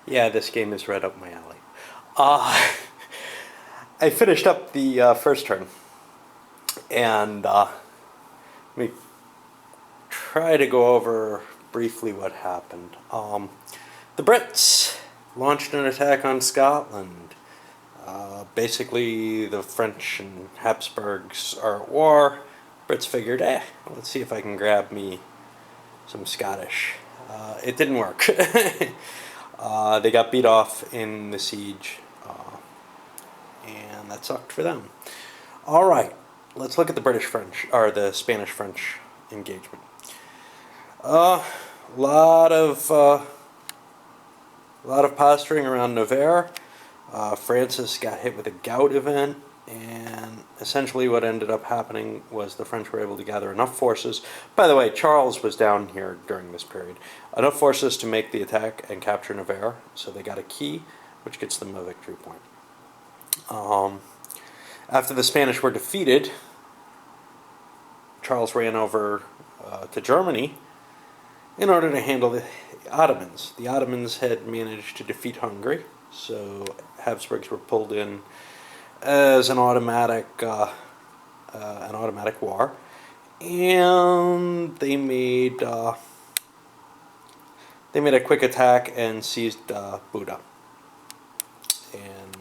Yeah, this game is right up my alley. Uh, I finished up the first turn, and let me try to go over briefly what happened. The Brits launched an attack on Scotland. Basically, the French and Habsburgs are at war. Brits figured, let's see if I can grab me some Scottish. It didn't work. They got beat off in the siege, and that sucked for them. All right, let's look at the British-French, or the Spanish-French engagement. A lot of posturing around Nevers. Francis got hit with a gout event, and essentially what ended up happening was the French were able to gather enough forces. By the way, Charles was down here during this period. Enough forces to make the attack and capture Nevers, so they got a key, which gets them a victory point. After the Spanish were defeated, Charles ran over to Germany in order to handle the Ottomans. The Ottomans had managed to defeat Hungary, so Habsburgs were pulled in as an automatic war, and they made a quick attack and seized Buda, and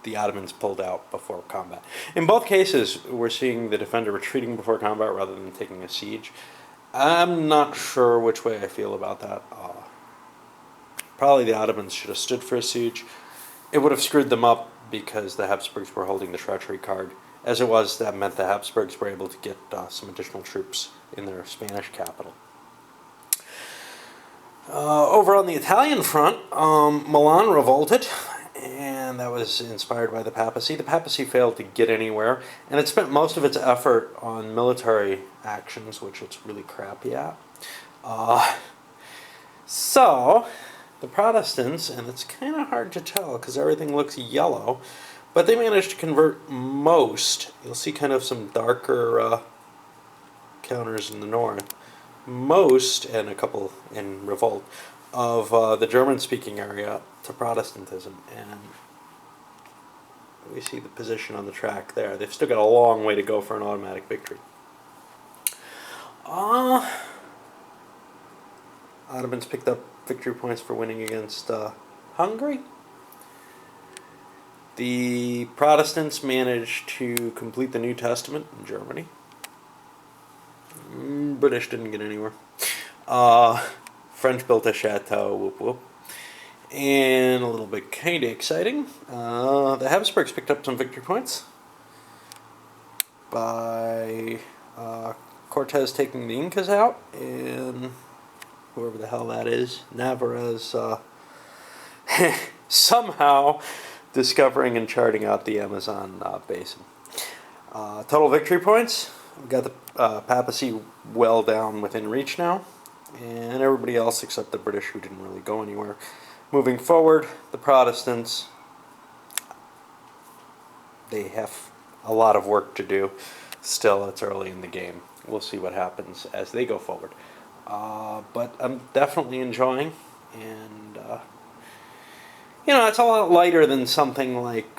the Ottomans pulled out before combat. In both cases, we're seeing the defender retreating before combat rather than taking a siege. I'm not sure which way I feel about that. Probably the Ottomans should have stood for a siege. It would have screwed them up because the Habsburgs were holding the treachery card. As it was, that meant the Habsburgs were able to get some additional troops in their Spanish capital. Over on the Italian front, Milan revolted, and that was inspired by the papacy. The papacy failed to get anywhere, and it spent most of its effort on military actions, which it's really crappy at. So, the Protestants, and it's kind of hard to tell because everything looks yellow, but they managed to convert most. You'll see kind of some darker counters in the north. Most, and a couple in revolt, of the German-speaking area to Protestantism, and we see the position on the track there. They've still got a long way to go for an automatic victory. Ottomans picked up victory points for winning against Hungary. The Protestants managed to complete the New Testament in Germany. British didn't get anywhere. French built a chateau, whoop whoop. And a little bit kind of exciting, the Habsburgs picked up some victory points by Cortez taking the Incas out, and whoever the hell that is, Narvaez, somehow discovering and charting out the Amazon basin. Total victory points, we've got the papacy well down within reach now, and everybody else except the British, who didn't really go anywhere. Moving forward, the Protestants, they have a lot of work to do. Still, it's early in the game. We'll see what happens as they go forward. But I'm definitely enjoying, and it's a lot lighter than something like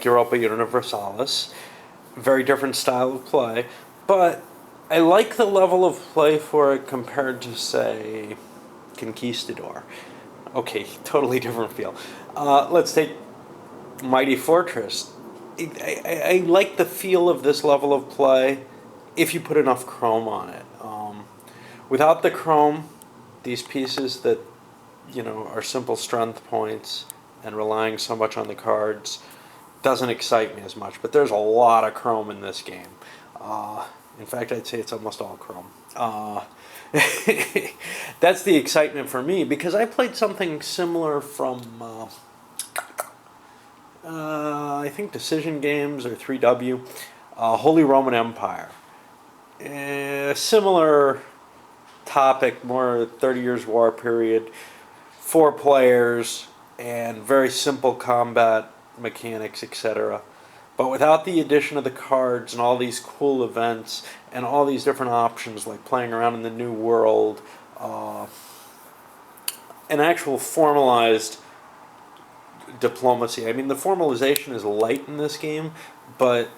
Europa Universalis. Very different style of play, but I like the level of play for it compared to, say, Conquistador. Okay, totally different feel. Let's take Mighty Fortress. I like the feel of this level of play if you put enough chrome on it. Without the chrome, these pieces that are simple strength points and relying so much on the cards doesn't excite me as much. But there's a lot of chrome in this game. In fact, I'd say it's almost all chrome. That's the excitement for me, because I played something similar from, I think, Decision Games or 3W, Holy Roman Empire. Similar topic, more 30 Years War period, 4 players, and very simple combat mechanics, etc. But without the addition of the cards and all these cool events and all these different options, like playing around in the New World, an actual formalized diplomacy. I mean, the formalization is light in this game, but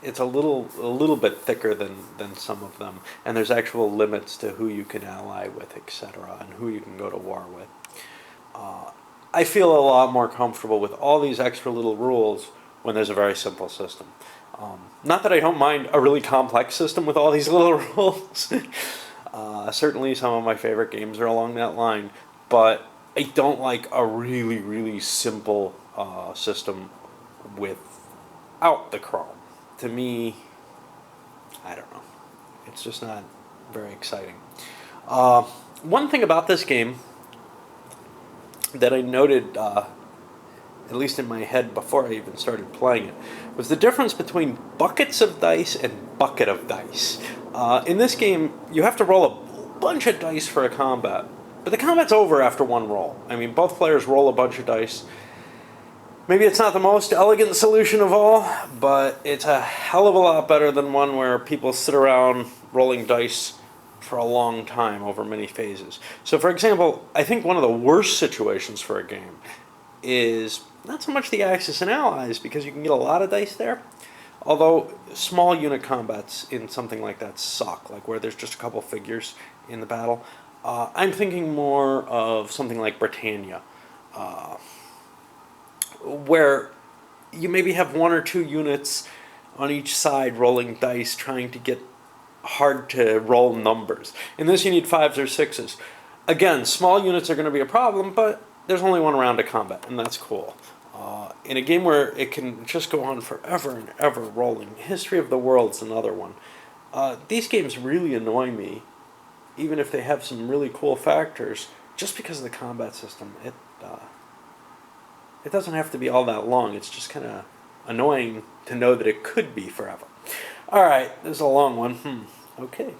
it's a little bit thicker than some of them, and there's actual limits to who you can ally with, etc., and who you can go to war with. I feel a lot more comfortable with all these extra little rules when there's a very simple system. Not that I don't mind a really complex system with all these little rules. Certainly, some of my favorite games are along that line, but I don't like a really, really simple system without the Chrome. To me, I don't know. It's just not very exciting. One thing about this game that I noted, at least in my head before I even started playing it, was the difference between buckets of dice and bucket of dice. In this game, you have to roll a bunch of dice for a combat, but the combat's over after one roll. I mean, both players roll a bunch of dice. Maybe it's not the most elegant solution of all, but it's a hell of a lot better than one where people sit around rolling dice for a long time over many phases. So, for example, I think one of the worst situations for a game is not so much the Axis and Allies, because you can get a lot of dice there, although small unit combats in something like that suck, like where there's just a couple figures in the battle. I'm thinking more of something like Britannia, where you maybe have one or two units on each side rolling dice trying to get hard to roll numbers. In this you need 5s or 6s. Again, small units are going to be a problem, but there's only one round of combat, and that's cool. In a game where it can just go on forever and ever rolling, History of the World's another one. These games really annoy me, even if they have some really cool factors, just because of the combat system. It doesn't have to be all that long. It's just kind of annoying to know that it could be forever. All right, this is a long one. Okay.